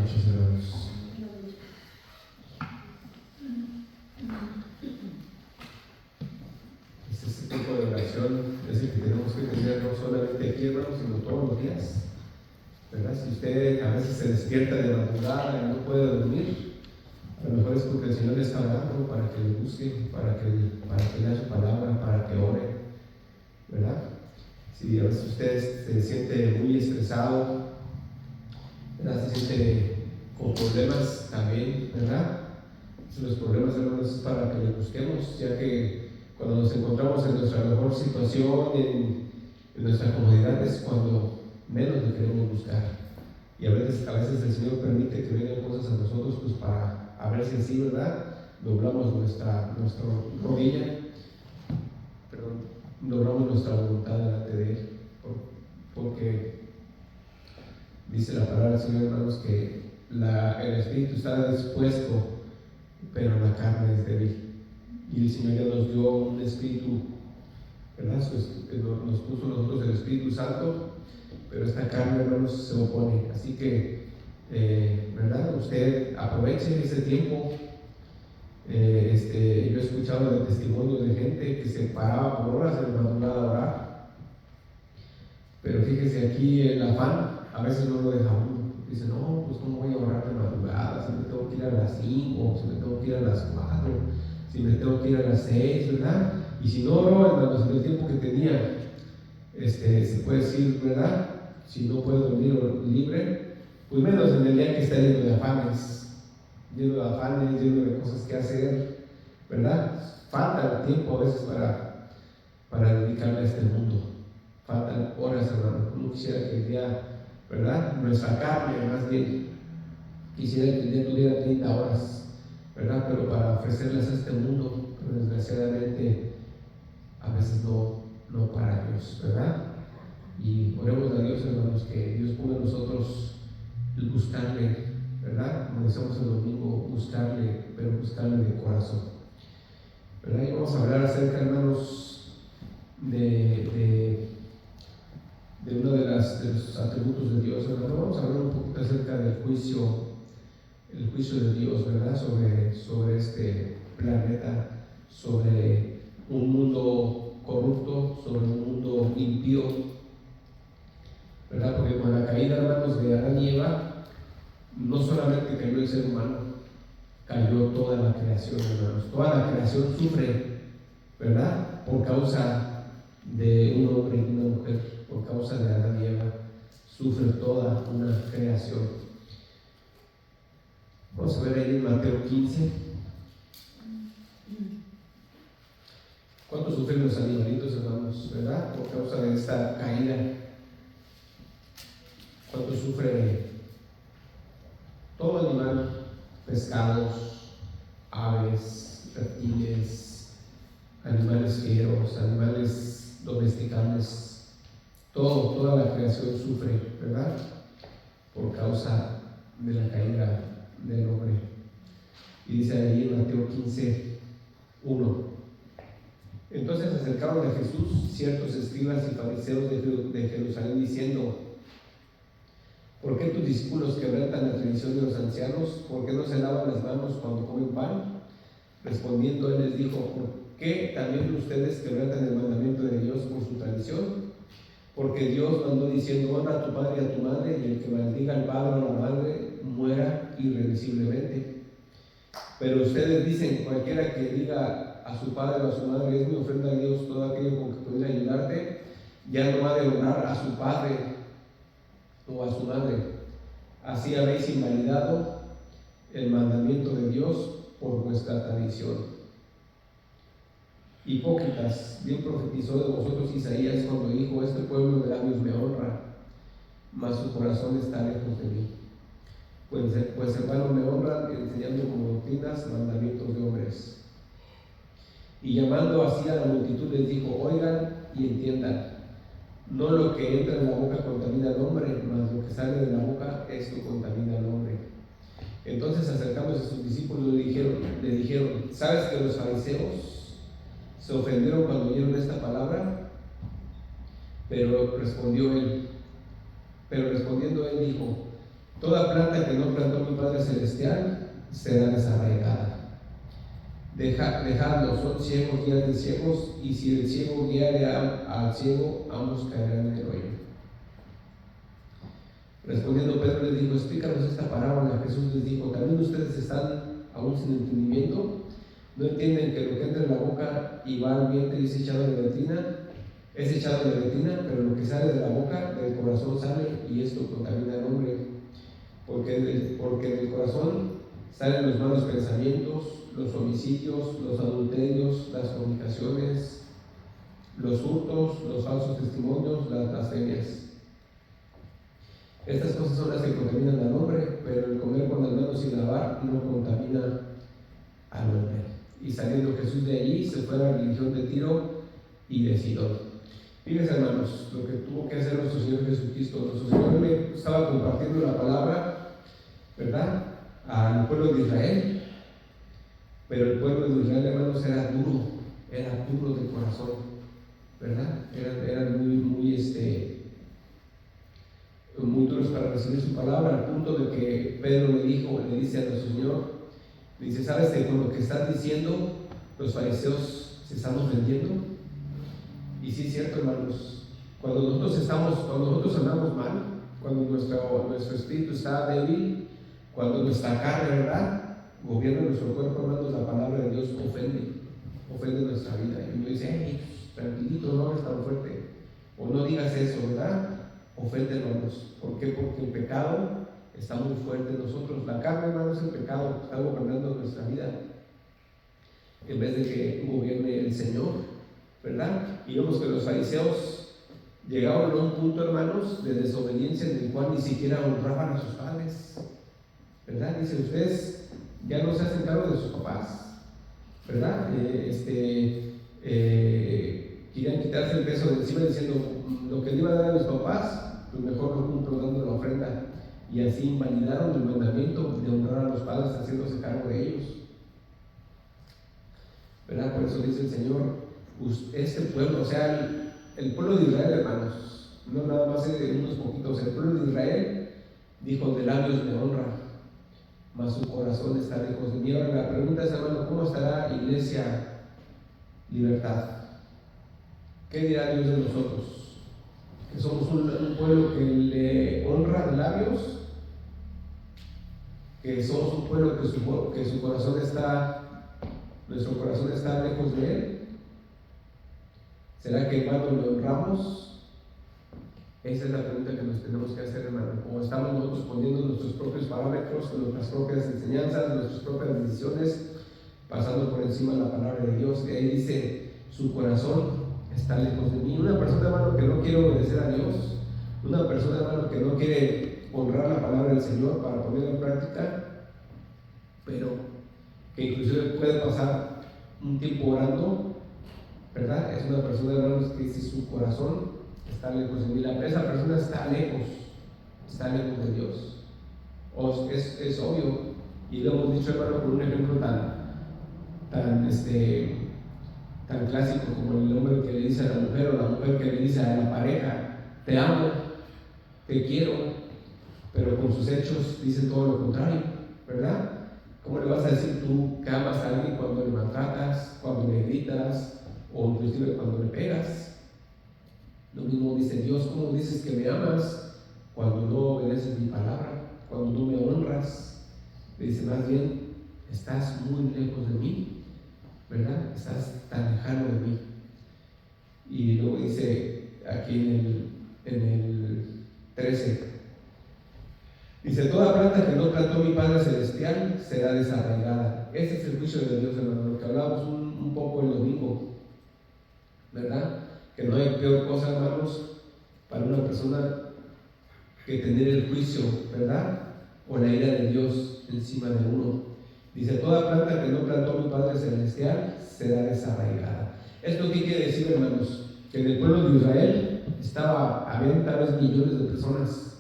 noches, hermanos. Este tipo de oración es el que tenemos que tener no solamente aquí, hermanos, sino todos los días, ¿verdad? Si usted a veces se despierta de madrugada y no puede dormir, a lo mejor es porque el Señor le está hablando para que le busque, para que lea su palabra, para que ore, ¿verdad? Si a veces usted se siente muy estresado, ¿verdad? Se siente con problemas también, ¿verdad? Los problemas, hermanos, es para que le busquemos, ya que cuando nos encontramos en nuestra mejor situación, en nuestra comodidad, es cuando menos le queremos buscar. Y a veces el Señor permite que vengan cosas a nosotros, pues para a ver si así, ¿verdad? Doblamos nuestra rodilla, doblamos nuestra voluntad delante de Él, porque dice la palabra del Señor, hermanos, que el espíritu está dispuesto, pero la carne es débil. Y el Señor ya nos dio un espíritu, ¿verdad? Nos puso nosotros el Espíritu Santo, pero esta carne, hermanos, se opone. Así que, ¿verdad? Usted aproveche ese tiempo. Yo he escuchado de testimonios de gente que se paraba por horas en la madrugada a orar. Pero fíjese, aquí el afán a veces no lo deja uno. Dice, no, pues ¿cómo voy a orar de madrugada? Si me tengo que ir a las 5, si me tengo que ir a las 4, si me tengo que ir a las 6, ¿verdad? Y si no oro, hermanos, en el tiempo que tenía, se puede decir, ¿verdad? Si no puedo dormir libre, pues menos en el día que está lleno de afanes, lleno de cosas que hacer, ¿verdad? Falta el tiempo a veces para dedicarle a este mundo. Faltan horas, hermano. Uno quisiera que el día, ¿verdad? Nuestra carne, más bien, quisiera que el día tuviera 30 horas, ¿verdad? Pero para ofrecerles a este mundo, pero desgraciadamente, a veces no para Dios, ¿verdad? Y oremos a Dios, hermanos, que Dios ponga en nosotros el buscarle, ¿verdad? Como decíamos el domingo, buscarle, pero buscarle de corazón, ¿verdad? Y vamos a hablar acerca, hermanos, de uno de los atributos de Dios, ¿verdad? Vamos a hablar un poquito acerca del juicio, el juicio de Dios, ¿verdad? Sobre este planeta, sobre un mundo corrupto, sobre un mundo impío, ¿verdad? Porque con la caída, hermanos, de Adán y Eva, no solamente cayó el ser humano, cayó toda la creación, hermanos. Toda la creación sufre, ¿verdad? Por causa de un hombre y una mujer, por causa de Adán y Eva, sufre toda una creación. Vamos a ver ahí en Mateo 15. ¿Cuánto sufren los animalitos, hermanos, verdad? Por causa de esta caída. ¿Cuánto sufre todo animal? Pescados, aves, reptiles, animales fieros, animales domesticables. Toda la creación sufre, ¿verdad? Por causa de la caída del hombre. Y dice ahí en Mateo 15, 1. Entonces se acercaron a Jesús ciertos escribas y fariseos de Jerusalén diciendo: ¿por qué tus discípulos quebrantan la tradición de los ancianos? ¿Por qué no se lavan las manos cuando comen pan? Respondiendo él les dijo: ¿por qué también ustedes quebrantan el mandamiento de Dios por su tradición? Porque Dios mandó diciendo: honra a tu padre y a tu madre, y el que maldiga al padre o a la madre muera irremisiblemente. Pero ustedes dicen: cualquiera que diga a su padre o a su madre, es mi ofrenda a Dios todo aquello con que pudiera ayudarte, ya no ha de honrar a su padre o a su madre. Así habéis invalidado el mandamiento de Dios por vuestra tradición. Hipócritas, bien profetizó de vosotros Isaías cuando dijo: este pueblo de labios me honra, mas su corazón está lejos de mí. Pues hermanos, me honran enseñando como doctrinas mandamientos de hombres. Y llamando así a la multitud les dijo: oigan y entiendan, no lo que entra en la boca contamina al hombre, mas lo que sale de la boca, esto contamina al hombre. Entonces, acercándose a sus discípulos, le dijeron: ¿sabes que los fariseos se ofendieron cuando oyeron esta palabra? Pero respondiendo él dijo: Toda planta que no plantó mi Padre Celestial será desarraigada. Dejadlo, son ciegos guías de ciegos, y si el ciego guiare al ciego, ambos caerán en el hoyo. Respondiendo Pedro les dijo: explícanos esta parábola. Jesús les dijo: ¿también ustedes están aún sin entendimiento? ¿No entienden que lo que entra en la boca y va al vientre y es echado a la letrina? Es echado a la letrina, pero lo que sale de la boca, del corazón sale, y esto contamina al hombre. Porque del corazón salen los malos pensamientos, los homicidios, los adulterios, las fornicaciones, los hurtos, los falsos testimonios, las blasfemias. Estas cosas son las que contaminan al hombre, pero el comer con las manos sin lavar no contamina al hombre. Y saliendo Jesús de allí, se fue a la religión de Tiro y de Sidón. Fíjense, hermanos, lo que tuvo que hacer nuestro Señor Jesucristo. Nuestro Señor le estaba compartiendo la palabra, ¿verdad?, al pueblo de Israel. Pero el pueblo de Israel, hermanos, era duro de corazón, ¿verdad? Eran muy duros para recibir su palabra, al punto de que Pedro le dice a nuestro Señor, le dice: ¿sabes que con lo que estás diciendo los fariseos se están ofendiendo? Y sí es cierto, hermanos, cuando nosotros andamos mal, cuando nuestro espíritu está débil, cuando nuestra carne, ¿verdad?, gobierna nuestro cuerpo, hermanos, la palabra de Dios ofende nuestra vida. Y uno dice: hey, tranquilito, no hables tan fuerte, o no digas eso, ¿verdad? Ofende, hermanos. ¿Por qué? Porque el pecado está muy fuerte en nosotros. La carne, hermanos, el pecado está gobernando nuestra vida en vez de que gobierne el Señor, ¿verdad? Y vemos que los fariseos llegaron a un punto, hermanos, de desobediencia en el cual ni siquiera honraban a sus padres, ¿verdad? Dice: ustedes ya no se hacen cargo de sus papás, ¿verdad? Querían quitarse el peso de encima diciendo: lo que le iba a dar a mis papás, pues mejor lo cumplo dando la ofrenda. Y así invalidaron el mandamiento de honrar a los padres haciéndose cargo de ellos, ¿verdad? Por eso dice el Señor: este pueblo, o sea, el pueblo de Israel, hermanos, no nada más de unos poquitos, el pueblo de Israel dijo: de labios me honra, mas su corazón está lejos de mí. Ahora la pregunta es, hermano, ¿cómo estará Iglesia Libertad? ¿Qué dirá Dios de nosotros? ¿Que somos un pueblo que le honra de labios? ¿Que somos un pueblo que nuestro corazón está lejos de Él? ¿Será que cuando le honramos? Esa es la pregunta que nos tenemos que hacer, hermano. ¿O estamos nosotros poniendo nuestros propios parámetros, nuestras propias enseñanzas, nuestras propias decisiones, pasando por encima de la palabra de Dios? Que ahí dice: su corazón está lejos de mí. Una persona, hermano, que no quiere obedecer a Dios, una persona, hermano, que no quiere honrar la palabra del Señor para ponerla en práctica, pero que inclusive puede pasar un tiempo orando, ¿verdad? Es una persona, hermanos, que si su corazón está lejos de mí, esa persona está lejos de Dios. Es obvio, y lo hemos dicho, hermano, por un ejemplo tan clásico como el hombre que le dice a la mujer, o la mujer que le dice a la pareja: te amo, te quiero, pero con sus hechos dicen todo lo contrario, ¿verdad? ¿Cómo le vas a decir tú que amas a alguien cuando le maltratas, cuando le gritas, o inclusive cuando le pegas? Lo mismo dice Dios: ¿cómo dices que me amas cuando no obedeces mi palabra, cuando no me honras? Le dice: más bien, estás muy lejos de mí, ¿verdad? Estás tan lejano de mí. Y luego dice aquí en el 13, dice: toda planta que no plantó mi Padre Celestial será desarraigada. Ese es el juicio de Dios, hermano, lo que hablábamos un poco el domingo, ¿verdad? Que no hay peor cosa, hermanos, para una persona que tener el juicio, ¿verdad?, o la ira de Dios encima de uno. Dice: toda planta que no plantó mi Padre Celestial será desarraigada. ¿Esto qué quiere decir, hermanos? Que en el pueblo de Israel habían tal vez millones de personas,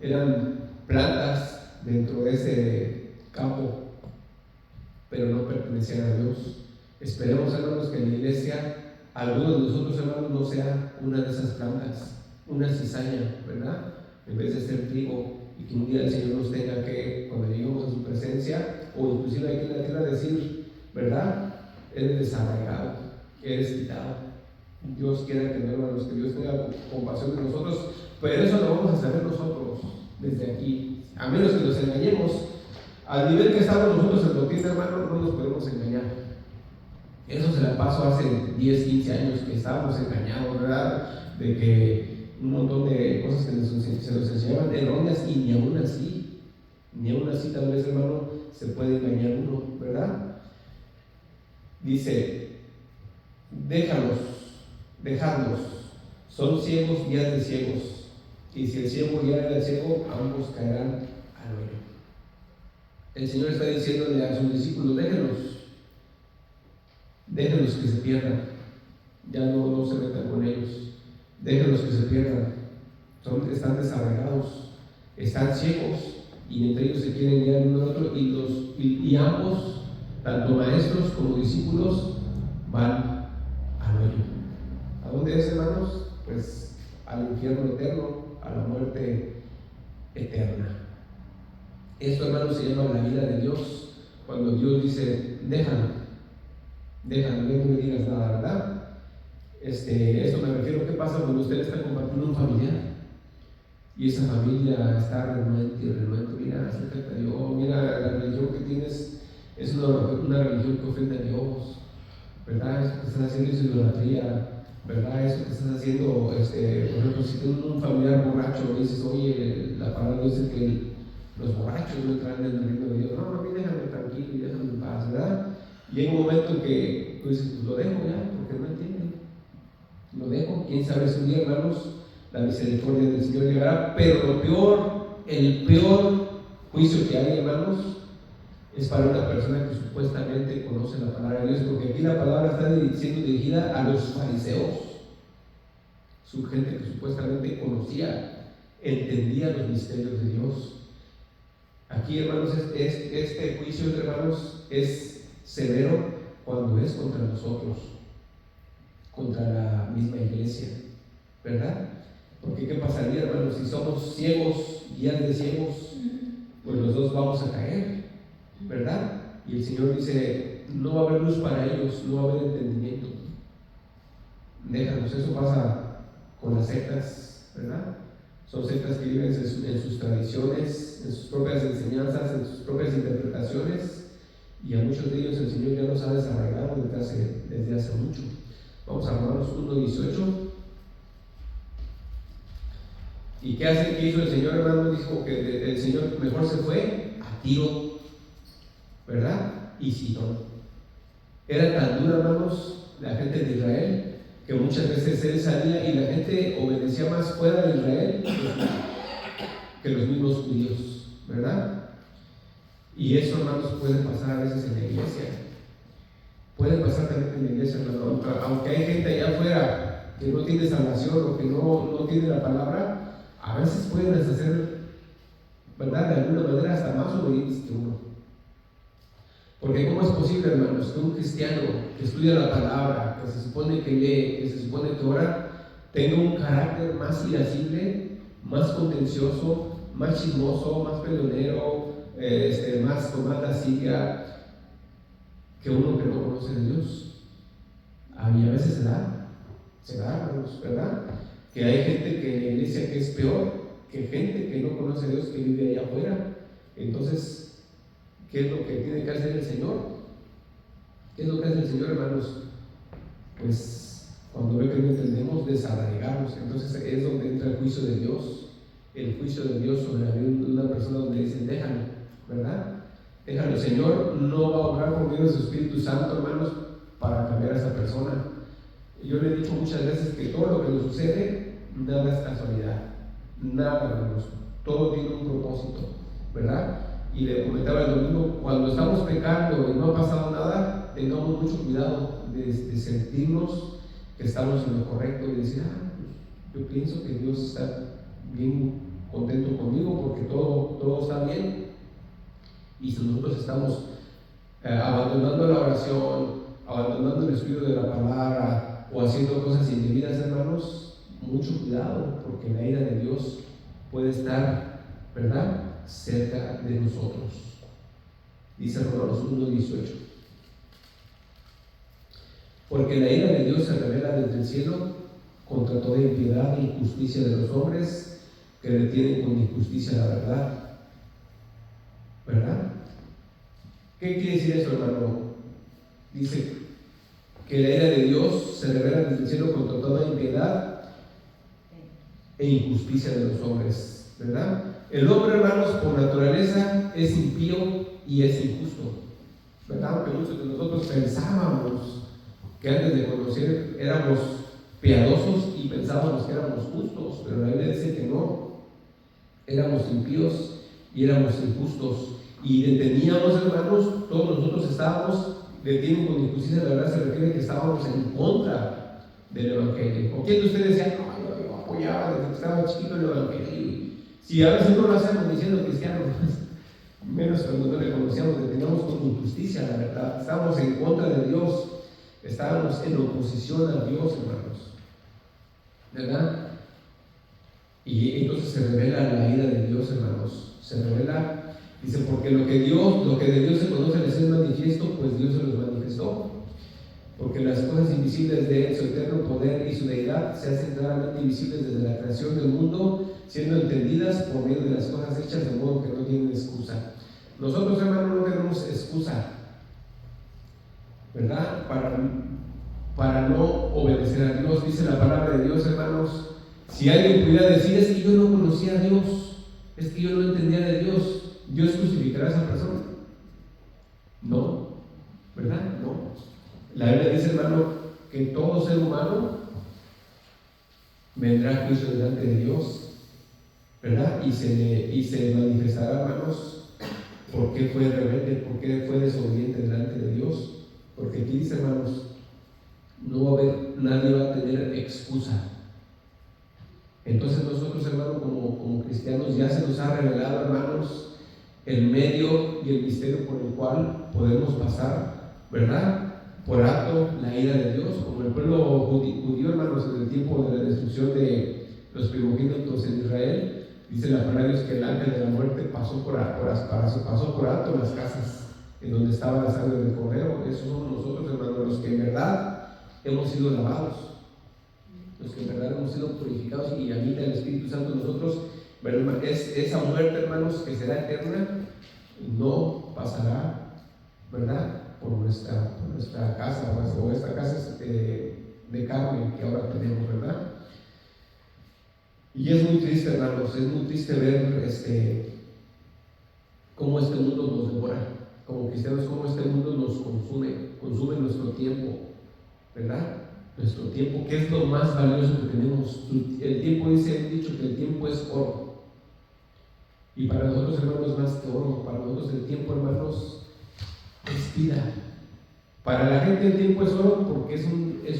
eran plantas dentro de ese campo, pero no pertenecían a Dios. Esperemos, hermanos, que en la iglesia algunos de nosotros, hermanos, no sea una de esas plantas, una cizaña, ¿verdad? En vez de ser trigo y que un día el Señor nos tenga que, cuando lleguemos a su presencia, o inclusive aquí en la tierra, decir, ¿verdad? Eres desarraigado, eres quitado. Dios quiera que no, hermanos, que Dios tenga compasión de nosotros, pero eso lo vamos a saber nosotros desde aquí, a menos que nos engañemos. Al nivel que estamos nosotros en doctrina, hermano, no nos podemos engañar. Eso se la pasó hace 10, 15 años que estábamos engañados, ¿verdad? De que un montón de cosas que se nos enseñaban erróneas, y ni aún así tal vez, hermano, se puede engañar uno, ¿verdad? Dice, dejadlos, son ciegos, guías de ciegos, y si el ciego guía al ciego, ambos caerán al hoyo. El Señor está diciéndole a sus discípulos, déjenlos que se pierdan, ya no se metan con ellos, déjenlos que se pierdan, están desarraigados, están ciegos, y entre ellos se quieren guiar uno al otro, y ambos, tanto maestros como discípulos, van al hoyo. ¿A dónde es, hermanos? Pues al infierno eterno, a la muerte eterna. Esto, hermanos, se llama la vida de Dios, cuando Dios dice, déjalo, no me digas nada, ¿verdad? Esto me refiero a qué pasa cuando usted está compartiendo un familiar y esa familia está renuente, mira, acércate a Dios, mira, la religión que tienes es una religión que ofende a Dios, ¿verdad? Eso que estás haciendo es idolatría, ¿verdad? Eso que estás haciendo, por ejemplo, si tienes un familiar borracho, dices, oye, la palabra dice que los borrachos no entran en el reino de Dios. No, a mí déjame tranquilo y déjame en paz, ¿verdad? Y hay un momento que tú dices, pues lo dejo ya, porque no entienden. Lo dejo, quién sabe si un día, hermanos, la misericordia del Señor llegará, pero el peor juicio que hay, hermanos, es para una persona que supuestamente conoce la palabra de Dios, porque aquí la palabra está siendo dirigida a los fariseos, su gente que supuestamente conocía, entendía los misterios de Dios. Aquí, hermanos, este juicio, hermanos, es severo cuando es contra nosotros, contra la misma iglesia, ¿verdad? Porque ¿qué pasaría, hermanos? Si somos ciegos, guías de ciegos, pues los dos vamos a caer, ¿verdad? Y el Señor dice, no va a haber luz para ellos, no va a haber entendimiento. Déjanos, eso pasa con las sectas, ¿verdad? Son sectas que viven en sus tradiciones, en sus propias enseñanzas, en sus propias interpretaciones, y a muchos de ellos el Señor ya los ha desarraigado desde hace mucho. Vamos a Romanos 1:18. ¿Y qué hizo el Señor, hermano? Dijo que el Señor mejor se fue a Tiro, ¿verdad? Y Sidón. Era tan dura, hermanos, la gente de Israel, que muchas veces él salía y la gente obedecía más fuera de Israel que los mismos judíos, ¿verdad? Y eso, hermanos, puede pasar a veces en la iglesia. Puede pasar también en la iglesia, hermano. Aunque hay gente allá afuera que no tiene salvación o que no tiene la palabra, a veces pueden hacer, ¿verdad?, de alguna manera hasta más obedientes que uno. Porque ¿cómo es posible, hermanos, que un cristiano que estudia la palabra, que se supone que lee, que se supone que ora, tenga un carácter más irascible, más contencioso, más chismoso, más peleonero, más con más lascivia que uno que no conoce de Dios? A mí a veces se da, hermanos, ¿verdad? Que hay gente que en la iglesia que es peor que gente que no conoce a Dios, que vive allá afuera. Entonces, ¿qué es lo que tiene que hacer el Señor? ¿Qué es lo que hace el Señor, hermanos? Pues cuando ve que no entendemos, desarraigarnos. Entonces es donde entra el juicio de Dios. El juicio de Dios sobre la vida de una persona, donde dicen, déjalo, ¿verdad? Déjalo. El Señor no va a obrar por medio de su Espíritu Santo, hermanos, para cambiar a esa persona. Yo le he dicho muchas veces que todo lo que nos sucede, nada es casualidad. Nada, hermanos. Todo tiene un propósito, ¿verdad? Y le comentaba el domingo, cuando estamos pecando y no ha pasado nada, tengamos mucho cuidado de sentirnos que estamos en lo correcto y decir, pues, yo pienso que Dios está bien contento conmigo porque todo está bien. Y si nosotros estamos abandonando la oración, abandonando el estudio de la palabra o haciendo cosas indebidas, hermanos, mucho cuidado, porque la ira de Dios puede estar ¿verdad? Cerca de nosotros. Dice Romanos 1:18. Porque la ira de Dios se revela desde el cielo contra toda impiedad e injusticia de los hombres que detienen con injusticia la verdad. ¿Verdad? ¿Qué quiere decir eso, hermano? Dice que la ira de Dios se revela desde el cielo contra toda impiedad e injusticia de los hombres, ¿verdad? El hombre, hermanos, por naturaleza es impío y es injusto, ¿verdad? Aunque muchos de nosotros pensábamos que antes de conocer éramos piadosos y pensábamos que éramos justos, pero la Biblia dice que no, éramos impíos y éramos injustos. Y deteníamos, hermanos, todos nosotros estábamos, detienen con injusticia, la verdad se refiere que estábamos en contra del Evangelio. ¿O quién de ustedes decía, no, yo apoyaba desde que estaba chiquito el Evangelio? Si a veces no lo hacemos diciendo cristianos, menos cuando no le conocíamos, deteníamos con injusticia, la verdad. Estábamos en contra de Dios, estábamos en oposición a Dios, hermanos, ¿verdad? Y entonces se revela la ira de Dios, hermanos, se revela. Dice, porque lo que de Dios se conoce les es manifiesto, pues Dios se los manifestó. Porque las cosas invisibles de Él, su eterno poder y su deidad, se hacen claramente visibles desde la creación del mundo, siendo entendidas por medio de las cosas hechas, de modo que no tienen excusa. Nosotros, hermanos, no tenemos excusa, ¿verdad? Para no obedecer a Dios. Dice la palabra de Dios, hermanos, si alguien pudiera decir, es que yo no conocía a Dios, es que yo no entendía de Dios, ¿Dios justificará a esa persona? No, ¿verdad? No. La Biblia dice, hermano, que todo ser humano vendrá a juicio delante de Dios, ¿verdad? Y se manifestará, hermanos, por qué fue rebelde, por qué fue desobediente delante de Dios. Porque aquí dice, hermanos, nadie va a tener excusa. Entonces nosotros, hermanos, como cristianos, ya se nos ha revelado, hermanos, el medio y el misterio por el cual podemos pasar, ¿verdad?, por alto la ira de Dios, como el pueblo judío, hermanos, en el tiempo de la destrucción de los primogénitos en Israel. Dice la palabra de Dios que el ángel de la muerte pasó por alto las casas en donde estaba la sangre del cordero. Esos somos nosotros, hermanos, los que en verdad hemos sido lavados, los que en verdad hemos sido purificados y habita el Espíritu Santo en nosotros. Esa muerte, hermanos, que será eterna, no pasará, ¿verdad?, por nuestra casa, o esta casa de carne que ahora tenemos, ¿verdad? Y es muy triste, hermanos, es muy triste ver cómo este mundo nos devora, como cristianos, cómo este mundo nos consume nuestro tiempo, ¿verdad? Nuestro tiempo, que es lo más valioso que tenemos. El tiempo, dice el dicho, que el tiempo es oro. Y para nosotros, hermanos, más que oro, para nosotros el tiempo, hermanos, es vida. Para la gente el tiempo es oro porque es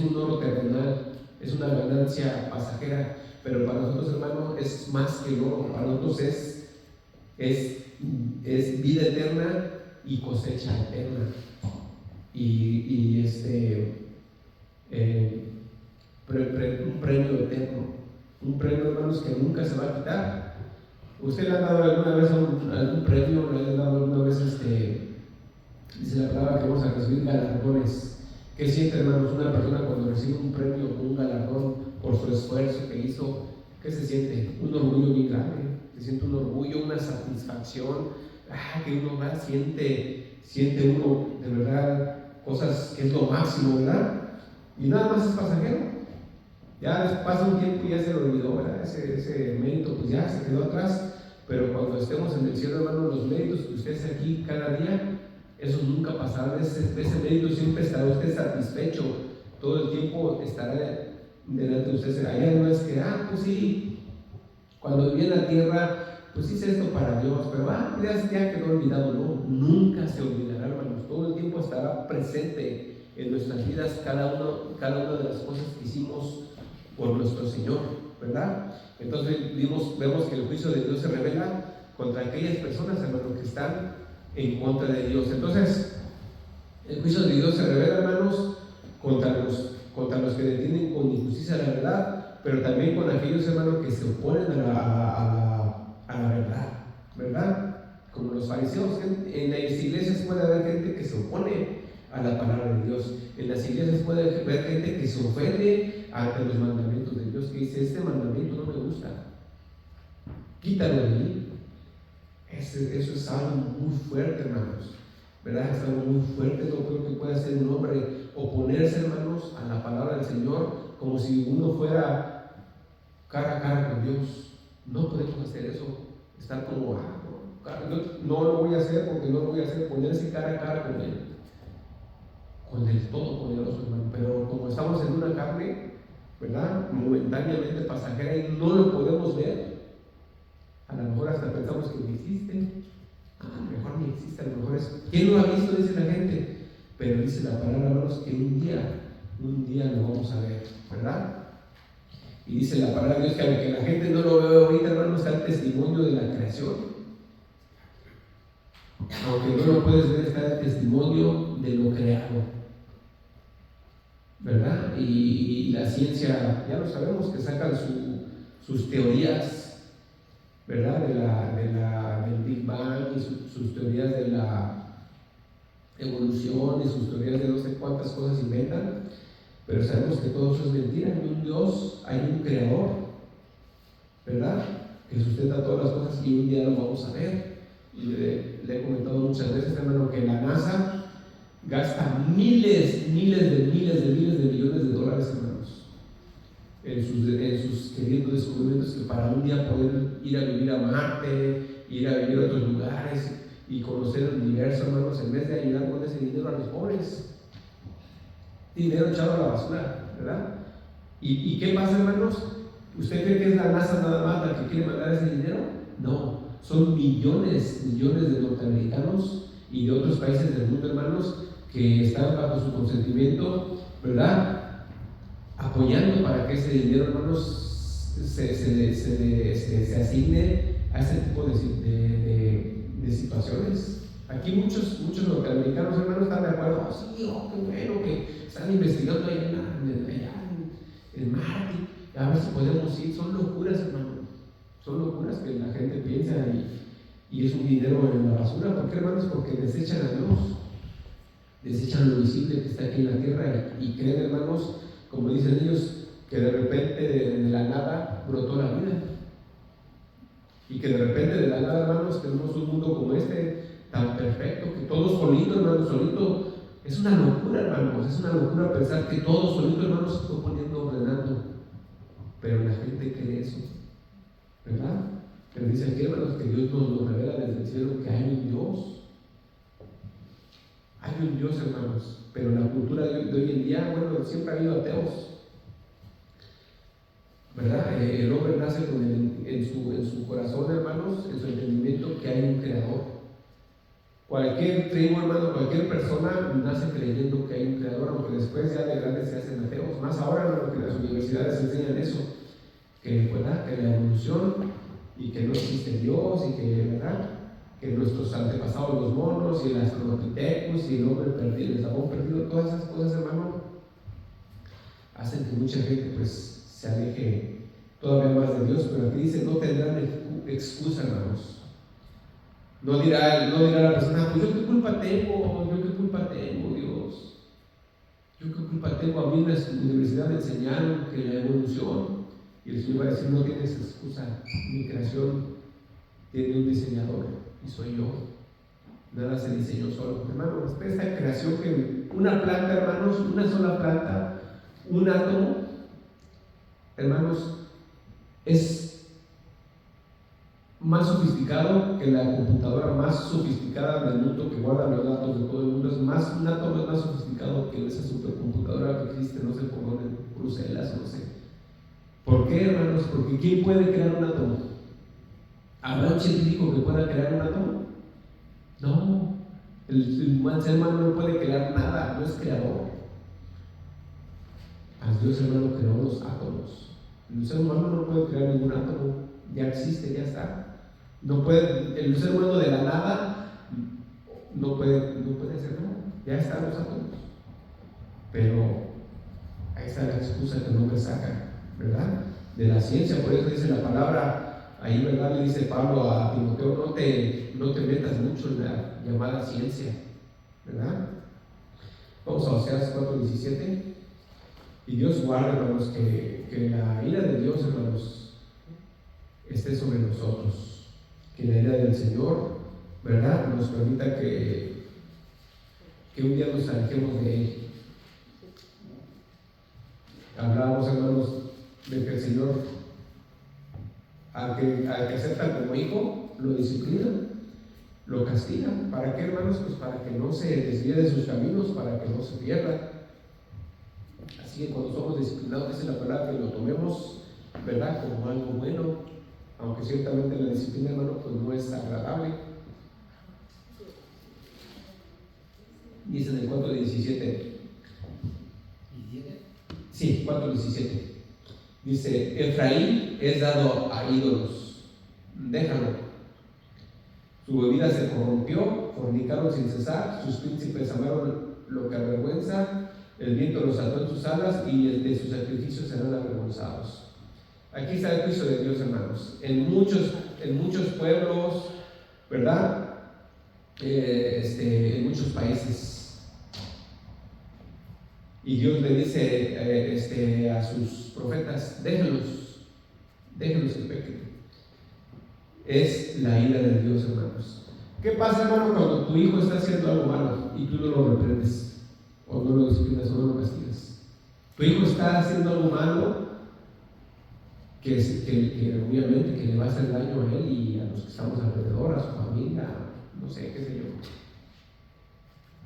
un oro terrenal, es una ganancia pasajera, pero para nosotros, hermanos, es más que el oro. Para nosotros es vida eterna y cosecha eterna. Un premio eterno, un premio, hermanos, que nunca se va a quitar. ¿Usted le ha dado alguna vez algún premio? ¿Le ha dado alguna vez dice la palabra que vamos a recibir galardones? ¿Qué siente, hermanos, una persona cuando recibe un premio o un galardón por su esfuerzo que hizo? ¿Qué se siente? Un orgullo bien grande. Se siente un orgullo, una satisfacción, que uno siente uno de verdad cosas que es lo máximo, ¿verdad? Y nada más es pasajero. Ya pasa un tiempo y ya se lo olvidó, ¿verdad? Ese mérito pues ya se quedó atrás. Pero cuando estemos en el cielo, hermanos, los méritos que usted hace aquí cada día, esos nunca pasarán. Ese mérito siempre estará usted satisfecho. Todo el tiempo estará delante de usted. Allá no es que, pues sí, cuando viví en la tierra, pues hice esto para Dios, pero ya quedó olvidado. No, nunca se olvidará, hermanos. Todo el tiempo estará presente en nuestras vidas cada una de las cosas que hicimos por nuestro Señor, ¿verdad? Entonces vemos que el juicio de Dios se revela contra aquellas personas, hermanos, que están en contra de Dios. Entonces, el juicio de Dios se revela, hermanos, contra los que detienen con injusticia la verdad, pero también con aquellos, hermanos, que se oponen a la verdad. ¿verdad? Como los fariseos. En las iglesias puede haber gente que se opone a la palabra de Dios. En las iglesias puede haber gente que se ofende ante los mandamientos de Dios, que dice: este mandamiento no me gusta, quítalo de mí. Eso es algo muy fuerte, hermanos, ¿verdad? Es algo muy fuerte. No creo que pueda hacer un hombre oponerse, hermanos, a la palabra del Señor, como si uno fuera cara a cara con Dios. No podemos hacer eso, estar como: no lo voy a hacer porque no lo voy a hacer. Ponerse cara a cara con Él, con el Todopoderoso, hermano. Pero como estamos en una carne, ¿verdad?, momentáneamente pasajera, y no lo podemos ver, a lo mejor hasta pensamos que ni existe. A lo mejor ni existe, a lo mejor es: ¿quién lo ha visto?, dice la gente. Pero dice la palabra, hermanos, que un día lo vamos a ver, ¿verdad? Y dice la palabra de Dios que aunque la gente no lo vea ahorita, hermanos, está el testimonio de la creación. Aunque no lo puedes ver, está el testimonio de lo creado, ¿verdad? Y la ciencia, ya lo sabemos, que sacan sus teorías, ¿verdad? Del Big Bang, y sus teorías de la evolución, y sus teorías de no sé cuántas cosas inventan. Pero sabemos que todo eso es mentira. Hay un Dios, hay un creador, ¿verdad?, que sustenta todas las cosas, y un día lo vamos a ver. Y le he comentado muchas veces, hermano, que la NASA gasta miles de millones de dólares, hermanos, en sus queridos descubrimientos, que para un día poder ir a vivir a Marte, ir a vivir a otros lugares y conocer el universo, hermanos, en vez de ayudar con ese dinero a los pobres. Dinero echado a la basura, ¿verdad? ¿Y qué pasa, hermanos? ¿Usted cree que es la NASA nada más la que quiere mandar ese dinero? No, son millones de norteamericanos y de otros países del mundo, hermanos, que están bajo su consentimiento, ¿verdad?, apoyando para que ese dinero, hermanos, se asigne a ese tipo de situaciones. Aquí muchos norteamericanos, hermanos, están de acuerdo: sí, qué bueno que están investigando allá en Marte, a ver si podemos ir. Son locuras, hermano, son locuras que la gente piensa, y es un dinero en la basura. ¿Por qué, hermanos? Porque desechan a Dios, desechan lo visible que está aquí en la tierra, y creen, hermanos, como dicen ellos, que de repente de la nada brotó la vida, y que de repente de la nada, hermanos, tenemos un mundo como este, tan perfecto, que todo solito, hermanos, solito. Es una locura, hermanos, es una locura pensar que todo solito, hermanos, se está poniendo, ordenando. Pero la gente cree eso, ¿verdad? Pero dice aquí, hermanos, que Dios nos lo revela desde el cielo, que hay un Dios. Hay un Dios, hermanos. Pero en la cultura de hoy en día, bueno, siempre ha habido ateos, ¿verdad? El hombre nace en su corazón, hermanos, en su entendimiento, que hay un creador. Cualquier tribu, hermano, cualquier persona nace creyendo que hay un creador, aunque después ya de grandes se hacen ateos. Más ahora, hermano, que las universidades enseñan eso, que, ¿verdad?, que la evolución, y que no existe Dios, y que, ¿verdad?, que nuestros antepasados, los monos y el Australopithecus y el hombre perdido, el eslabón perdido, todas esas cosas, hermano, hacen que mucha gente pues se aleje todavía más de Dios. Pero aquí dice: no tendrán excusa, hermanos. No dirá la persona: pues yo qué culpa tengo, Dios, yo qué culpa tengo, a mí en la universidad me enseñaron que la evolución. Y el Señor va a decir: no tienes excusa, mi creación tiene un diseñador, y soy yo. Nada se diseñó solo, hermanos. Esta creación, que una planta, hermanos, una sola planta, un átomo, hermanos, es más sofisticado que la computadora más sofisticada del mundo, que guarda los datos de todo el mundo. Un átomo es más sofisticado que esa supercomputadora que existe, no sé por dónde, en Bruselas, no sé. ¿Por qué, hermanos? Porque ¿quién puede crear un átomo? ¿Habrá un científico que pueda crear un átomo? No, el ser humano no puede crear nada, no es creador. Dios, hermano, creó los átomos. El ser humano no puede crear ningún átomo, ya existe, ya está. No puede, el ser humano de la nada no puede hacer nada, ya están los átomos. Pero ahí está la excusa que no me saca, ¿verdad?, de la ciencia. Por eso dice la palabra ahí, ¿verdad? Le dice Pablo a Timoteo, no te metas mucho en la llamada ciencia, ¿verdad? Vamos a Oseas 4:17. Y Dios guarde, hermanos, que la ira de Dios, hermanos, esté sobre nosotros. Que la ira del Señor, ¿verdad?, nos permita que un día nos alejemos de Él. Hablábamos, hermanos, de que el Señor, al que acepta como hijo, lo disciplina, lo castiga. ¿Para qué, hermanos? Pues para que no se desvíe de sus caminos, para que no se pierda. Así que cuando somos disciplinados, dice la palabra, que lo tomemos, ¿verdad?, como algo bueno, aunque ciertamente la disciplina, hermano, pues no es agradable. Dice en el 4:17. Sí, 4:17. Dice: Efraín es dado a ídolos, déjalo. Su bebida se corrompió, fornicaron sin cesar, sus príncipes amaron lo que avergüenza, el viento los ató en sus alas y de sus sacrificios serán avergonzados. Aquí está el juicio de Dios, hermanos. En muchos pueblos, ¿verdad? En muchos países. Y Dios le dice a sus profetas: déjenlos que pequen. Es la ira de Dios, hermanos. ¿Qué pasa, hermano, cuando tu hijo está haciendo algo malo y tú no lo reprendes, o no lo disciplinas, o no lo castigas? Tu hijo está haciendo algo malo que obviamente que le va a hacer daño a él y a los que estamos alrededor, a su familia, no sé, qué sé yo.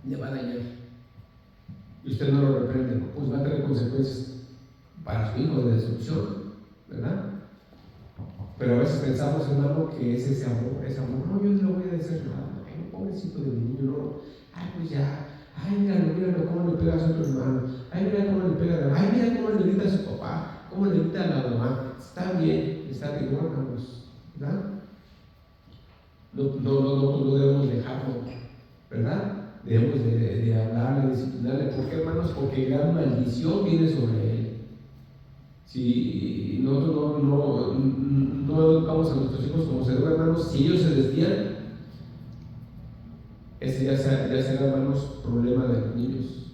Le va a dañar. Y usted no lo reprende, pues va a tener consecuencias para su hijo de destrucción, ¿verdad? Pero a veces pensamos, hermano, que es ese amor, no, yo no le voy a decir nada, ay, pobrecito de mi niño, no, ay, pues ya, ay, míralo, cómo le pega a su otro hermano, ay, mira cómo le pega a mira cómo le grita a su papá, cómo le grita a la mamá. Está bien, no, hermanos, ¿verdad? No debemos dejarlo, ¿verdad? Debemos de hablarle, disciplinarle. ¿Por qué, hermanos? Porque gran maldición viene sobre él. Si nosotros no educamos a nuestros hijos como se debe, hermanos, si ellos se desvían, ese ya será, hermanos, problema de los niños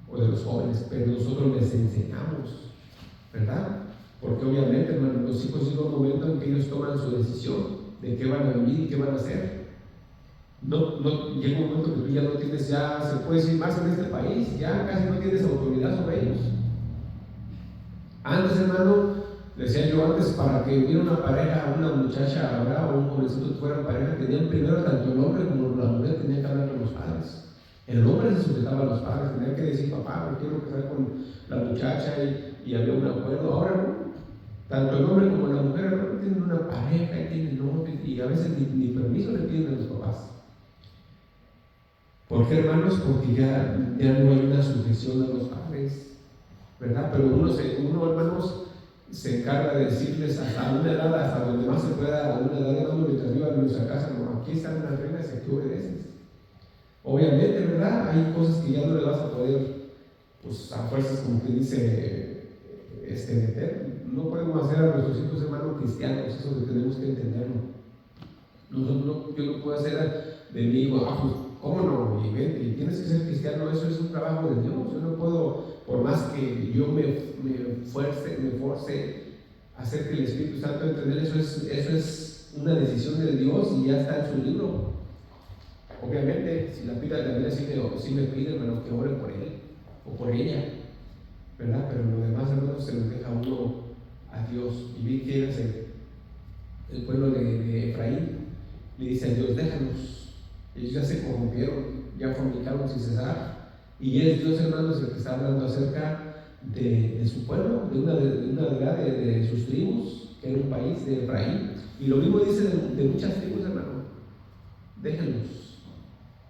o de los jóvenes, pero nosotros les enseñamos, ¿verdad? Porque obviamente, hermanos, los hijos llega un momento en que ellos toman su decisión de qué van a vivir y qué van a hacer. Llega un momento que tú ya no tienes, ya se puede decir más en este país, ya casi no tienes autoridad sobre ellos. Antes, hermano, decía yo antes, para que hubiera una pareja, una muchacha, ¿verdad?, o un jovencito que fueran pareja, tenían primero, tanto el hombre como la mujer tenía que hablar con los padres. El hombre se sujetaba a los padres, tenía que decir: papá, me quiero casar con la muchacha, y había un acuerdo. Ahora no, tanto el hombre como la mujer, hermano, tienen una pareja y tienen novio, y a veces ni permiso le piden a los papás. ¿Por qué, hermanos? Porque ya no hay una sujeción a los padres, ¿verdad? Pero uno, hermanos, se encarga de decirles hasta una edad, hasta donde más se pueda, a una edad, hermano, mientras vivan en nuestra casa, no, aquí están las reglas y aquí obedeces. Obviamente, ¿verdad? Hay cosas que ya no le vas a poder, pues a fuerzas, como que dice, meter. No podemos hacer a nuestros hijos, hermanos, cristianos, eso que tenemos que entenderlo. Yo no puedo hacer de mi hijo: pues, ¿cómo no? Y tienes que ser cristiano, eso es un trabajo de Dios. Yo no puedo, por más que yo me force a hacer que el Espíritu Santo entienda, eso es una decisión de Dios y ya está en su libro. Obviamente, si la Biblia sí me pide, hermano, que ore por él o por ella, ¿verdad? Pero lo demás, hermano, se lo deja uno a Dios. Y vi que era el pueblo de Efraín, le dice a Dios: déjanos. Ellos ya se corrompieron, ya fornicaron sin cesar. Y es Dios, hermanos, el que está hablando acerca de su pueblo, de de sus tribus, que era un país de Efraín. Y lo mismo dice de muchas tribus, hermano: déjenlos,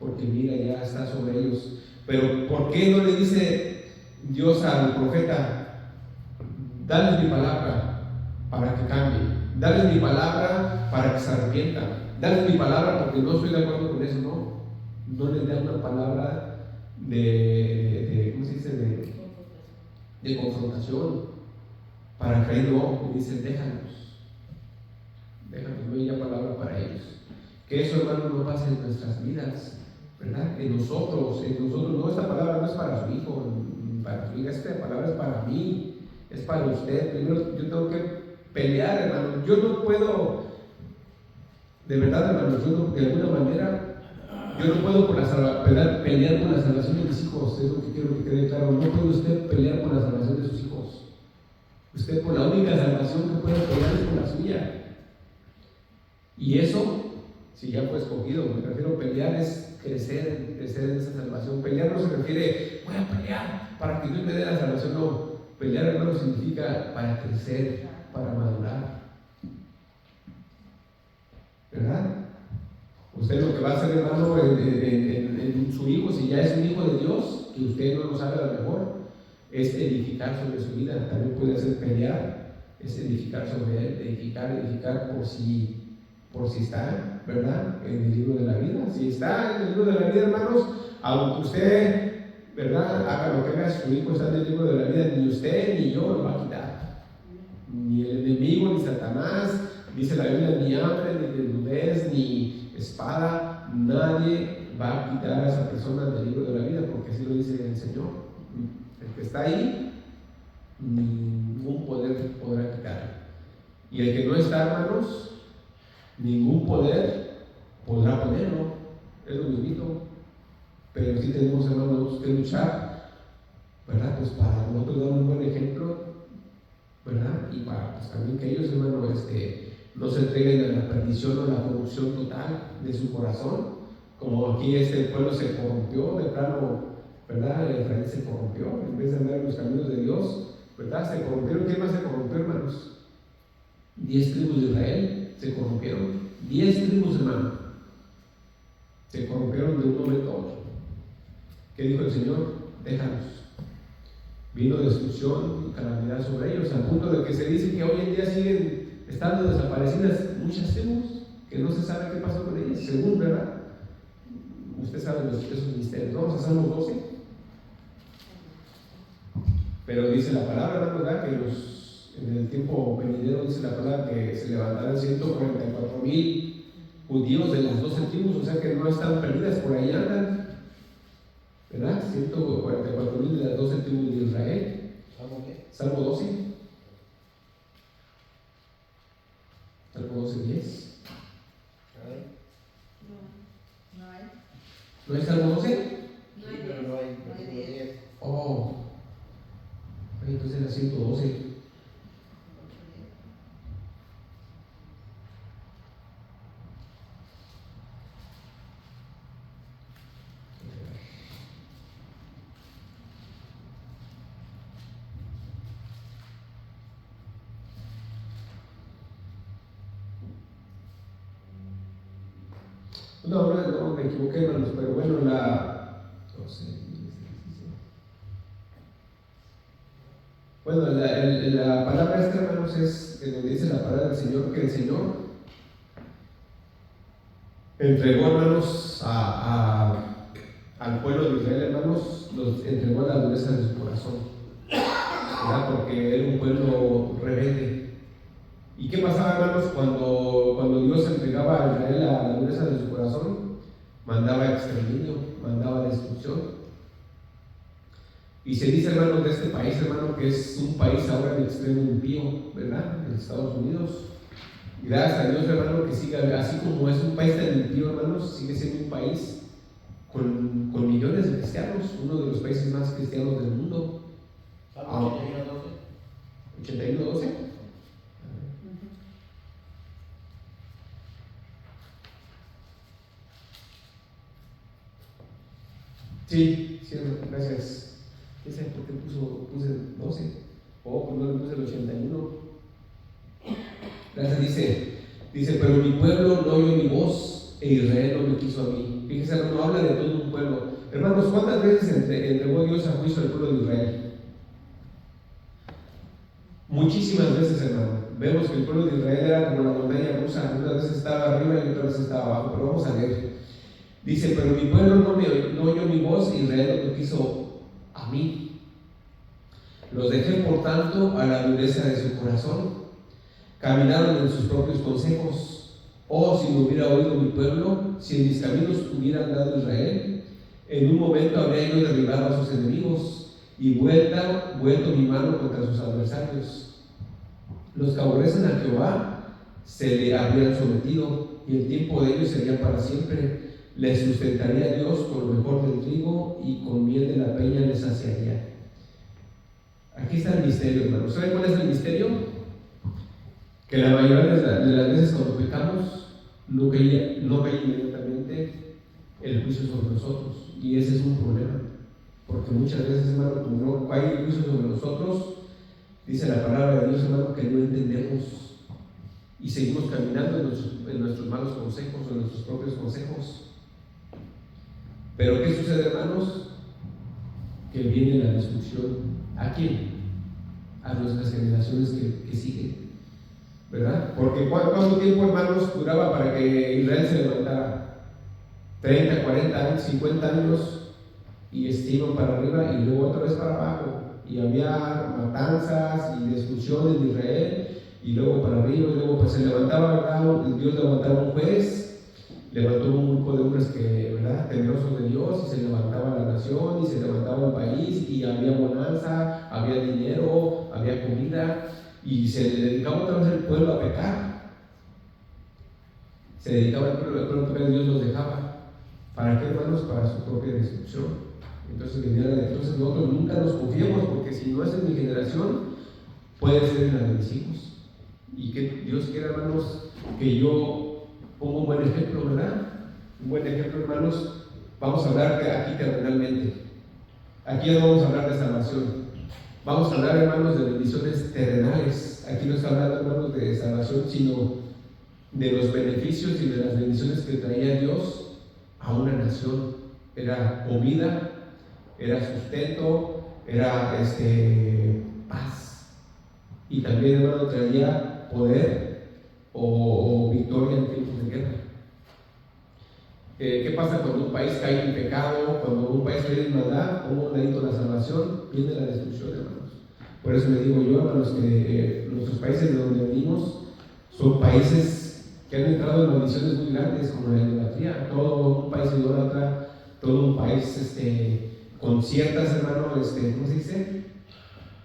porque mira, ya está sobre ellos. Pero ¿por qué no le dice Dios al profeta: dales mi palabra para que cambien, dales mi palabra para que se arrepientan, dales mi palabra porque no estoy de acuerdo con eso? No les da una palabra ¿cómo se dice? De confrontación. Para que no, le dicen: déjanos. Que eso, hermano, no pase en nuestras vidas, ¿verdad? En nosotros, no, esta palabra no es para su hijo, para su hija, esta palabra es para mí, es para usted. Primero, yo tengo que pelear, hermano. Yo no puedo, de verdad, hermano, yo no, de alguna manera, yo no puedo pelear por la salvación de mis hijos. Es lo que quiero que quede claro. No puede usted pelear por la salvación de sus hijos. Usted, por la única salvación que puede pelear es por la suya. Y eso, si ya fue escogido, me refiero a pelear es crecer en esa salvación. Pelear no se refiere, voy a pelear para que Dios me dé la salvación. No, pelear, hermano, significa para crecer, para madurar, ¿verdad? Usted lo que va a hacer, hermano, en su hijo, si ya es un hijo de Dios, que usted no lo sabe a lo mejor, es edificar sobre su vida. También puede ser pelear, es edificar sobre él, edificar por si está, ¿verdad?, en el libro de la vida. Si está en el libro de la vida, hermanos, aunque usted, ¿verdad?, haga lo que haga, su hijo está en el libro de la vida, ni usted ni yo lo va a quitar. Ni el enemigo, ni Satanás, dice la Biblia, ni hambre, ni desnudez, ni espada, nadie va a quitar a esa persona del libro de la vida, porque así lo dice el Señor. El que está ahí, ningún poder podrá quitar. Y el que no está, hermanos, ningún poder podrá ponerlo. Es lo mismo. Pero sí tenemos, hermanos, que luchar, ¿verdad? Pues para nosotros dar un buen ejemplo, ¿verdad? Y para pues, también que ellos, hermanos, no se entreguen a la perdición o a la corrupción total de su corazón. Como aquí este pueblo se corrompió, de plano, ¿verdad? Israel se corrompió, en vez de andar en los caminos de Dios, ¿verdad? Se corrompieron. ¿Quién más se corrompió, hermanos? 10 tribus de Israel se corrompieron. 10 tribus, hermano, se corrompieron de un momento a otro. ¿Qué dijo el Señor? Déjalos. Vino destrucción y calamidad sobre ellos, al punto de que se dice que hoy en día siguen estando desaparecidas muchas tribus, que no se sabe qué pasó con ellas, según, ¿verdad? Usted sabe esos misterios. Vamos a Salmos 12. Pero dice la palabra, ¿verdad?, que en el tiempo venidero dice la palabra que se levantarán 144,000 judíos de las 12 tribus, o sea que no están perdidas, por ahí andan, ¿verdad? 144,000 de las 12 tribus de Israel. ¿Salmo qué? Salmo 12. Salmo 12:10. ¿No hay Salmo 12? Sí, pero no hay 10. Oh, entonces era 112. No, me equivoqué, hermanos, pero bueno, bueno, la palabra esta, hermanos, es que donde dice la palabra del Señor, que el Señor entregó, hermanos, al pueblo de Israel, hermanos, los entregó a la dureza de su corazón, ¿verdad? Porque era un pueblo rebelde. ¿Y qué pasaba, hermanos, cuando Dios entregaba a Israel a la dureza de su corazón? Mandaba exterminio, mandaba destrucción. Y se dice, hermanos, de este país, hermano, que es un país ahora de extremo impío, ¿verdad? En Estados Unidos. Y gracias a Dios, hermano, que siga, así como es un país tan impío, hermanos, sigue siendo un país con millones de cristianos, uno de los países más cristianos del mundo. ¿Salmo 81:12? 81:12. Sí, gracias. ¿Qué sabe por qué puse 12? Pues no le puse el 81. Gracias, dice, pero mi pueblo no oyó mi voz e Israel no me quiso a mí. Fíjese, hermano, habla de todo un pueblo. Hermanos, ¿cuántas veces entregó Dios a juicio al pueblo de Israel? Muchísimas veces, hermano. Vemos que el pueblo de Israel era como la montaña rusa, una vez estaba arriba y otra vez estaba abajo, pero vamos a leer. Dice, pero mi pueblo no oyó mi voz y Israel no me quiso a mí. Los dejé, por tanto, a la dureza de su corazón. Caminaron en sus propios consejos Oh, si me hubiera oído mi pueblo, si en mis caminos hubiera andado Israel, en un momento habría yo derribado a sus enemigos y vuelto mi mano contra sus adversarios. Los que aborrecen a Jehová se le habrían sometido, y el tiempo de ellos sería para siempre. Les sustentaría Dios con lo mejor del trigo, y con miel de la peña les saciaría. Aquí está el misterio, hermanos. ¿Saben cuál es el misterio? Que la mayoría de las veces cuando pecamos no cae inmediatamente el juicio sobre nosotros, y ese es un problema, porque muchas veces, hermano, como no cae el juicio sobre nosotros, dice la palabra de Dios, hermano, que no entendemos y seguimos caminando en nuestros malos consejos, en nuestros propios consejos. Pero ¿qué sucede, hermanos? Que viene la destrucción. ¿A quién? A nuestras generaciones que siguen, ¿verdad? Porque ¿cuánto tiempo, hermanos, duraba para que Israel se levantara? 30, 40 años, 50 años, y iban para arriba y luego otra vez para abajo, y había matanzas y destrucciones de Israel, y luego para arriba, y luego pues se levantaba, ¿verdad? Dios levantaba un juez, levantó un grupo de hombres que, ¿verdad?, temerosos de Dios, y se levantaba la nación, y se levantaba el país, y había bonanza, había dinero, había comida, y se dedicaba otra vez el pueblo a pecar. Se dedicaba el pueblo a pecar, y Dios los dejaba. ¿Para qué, hermanos? Para su propia destrucción. Entonces nosotros nunca nos confiemos, porque si no es en mi generación, puede ser en la de mis hijos. Y que Dios quiera, hermanos, que yo ponga un buen ejemplo, ¿verdad? Un buen ejemplo, hermanos. Vamos a hablar aquí terrenalmente. Aquí no vamos a hablar de salvación. Vamos a hablar, hermanos, de bendiciones terrenales. Aquí no está hablando, hermanos, de salvación, sino de los beneficios y de las bendiciones que traía Dios a una nación. Era comida, era sustento, era paz, y también, hermano, traía poder o victoria en tiempos de guerra. ¿Qué pasa cuando un país cae en pecado? Cuando un país cae en maldad, como un ladito la salvación, viene la destrucción, hermanos. Por eso le digo yo, hermanos, que nuestros países de donde venimos son países que han entrado en maldiciones muy grandes, como la idolatría. Todo un país idólatra, todo un país con ciertas, hermano, ¿cómo se dice?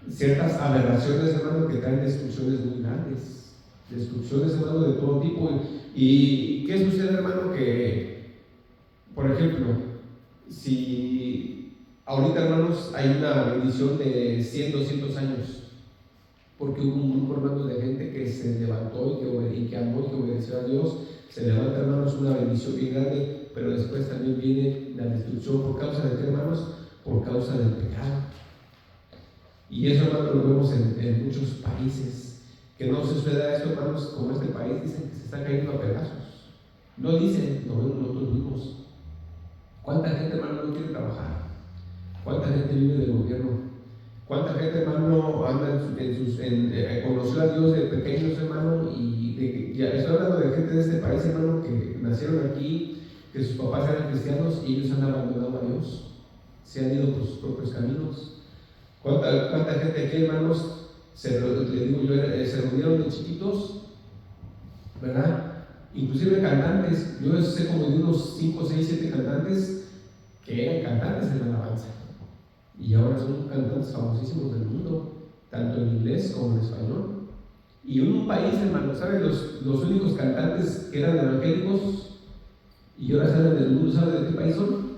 Ciertas aberraciones, hermano, que traen destrucciones muy grandes. Destrucciones, hermano, de todo tipo. ¿Y qué sucede, hermano? Que, por ejemplo, si ahorita, hermanos, hay una bendición de 100, 200 años, porque hubo un grupo, hermanos, de gente que se levantó y que amó y que obedeció a Dios, se levanta, hermanos, una bendición bien grande, pero después también viene la destrucción. ¿Por causa de qué, hermanos? Por causa del pecado. Y eso, hermanos, lo vemos en muchos países. Que no suceda esto, hermanos, como este país, dicen que se está cayendo a pedazos. No dicen, lo vemos nosotros mismos. ¿Cuánta gente, hermano, no quiere trabajar? ¿Cuánta gente vive del gobierno? ¿Cuánta gente, hermano, anda conoció a Dios de pequeños, hermano? Y ya estoy hablando de gente de este país, hermano, que nacieron aquí, que sus papás eran cristianos y ellos han abandonado a Dios, se han ido por sus propios caminos. ¿Cuánta gente aquí, hermanos, se reunieron de chiquitos, ¿verdad? Inclusive cantantes. Yo sé como de unos 5, 6, 7 cantantes que eran cantantes en la alabanza, y ahora son cantantes famosísimos del mundo, tanto en inglés como en español. Y un país, hermano, ¿saben? Los únicos cantantes que eran evangélicos y ahora salen del mundo, ¿saben de qué país son?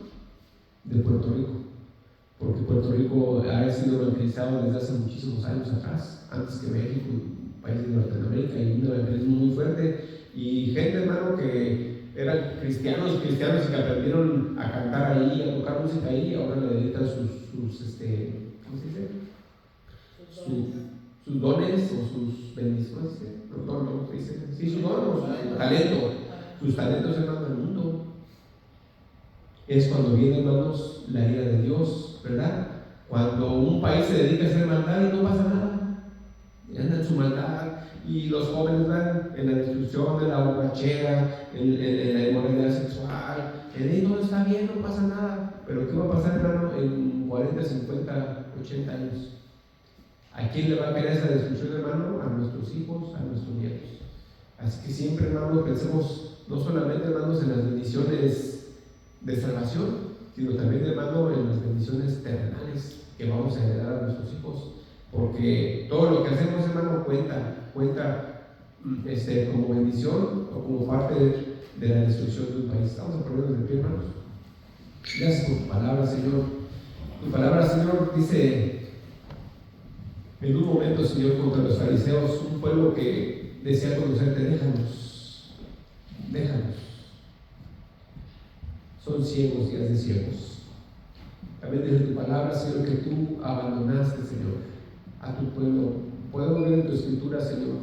De Puerto Rico. Porque Puerto Rico ha sido evangelizado desde hace muchísimos años atrás, antes que México, países de Latinoamérica, y un evangelismo muy fuerte. Y gente, hermano, que eran cristianos y que aprendieron a cantar ahí, a tocar música ahí, y ahora le dedican sus ¿cómo se dice? Sus dones o sus bendiciones, ¿no? Sí, sus dones, su talento, sus talentos, hermano, del mundo. Es cuando viene, hermanos, la ira de Dios, ¿verdad? Cuando un país se dedica a hacer maldad y no pasa nada, anda en su maldad, y los jóvenes van en la destrucción, en la borrachera, en la inmoralidad sexual, todo está bien, no pasa nada. Pero ¿qué va a pasar, hermano, en 40, 50, 80 años? ¿A quién le va a caer esa destrucción, hermano? A nuestros hijos, a nuestros nietos. Así que siempre, hermanos, pensemos no solamente, hermanos, en las bendiciones de salvación, sino también, hermano, en las bendiciones terrenales que vamos a heredar a nuestros hijos. Porque todo lo que hacemos, hermano, cuenta como bendición o como parte de la destrucción de un país. Vamos a ponernos de pie, hermanos. Gracias por tu palabra, Señor. Tu palabra, Señor, dice en un momento, Señor, contra los fariseos, un pueblo que desea conocerte: déjanos. Son ciegos y haz de ciegos. También desde tu palabra, Señor, que tú abandonaste, Señor, a tu pueblo. Podemos ver en tu escritura, Señor,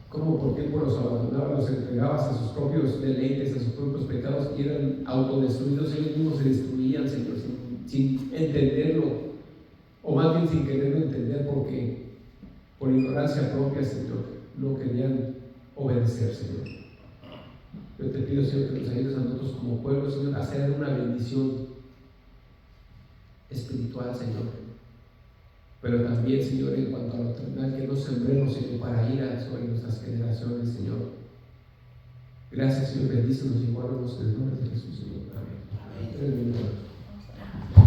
cómo por tiempo los abandonabas, los entregabas a sus propios deleites, a sus propios pecados, y eran autodestruidos. Ellos mismos se destruían, Señor, sin entenderlo, o más bien sin quererlo entender, porque por ignorancia propia, Señor, no querían obedecer, Señor. Yo te pido, Señor, que nos ayudes a nosotros como pueblo, Señor, a hacer una bendición espiritual, Señor. Pero también, Señor, en cuanto a lo terrenal, que no sembremos, Señor, para ira sobre nuestras generaciones, Señor. Gracias, Señor, bendícenos y guárdanos en el nombre de Jesús, Señor. Amén. Amén.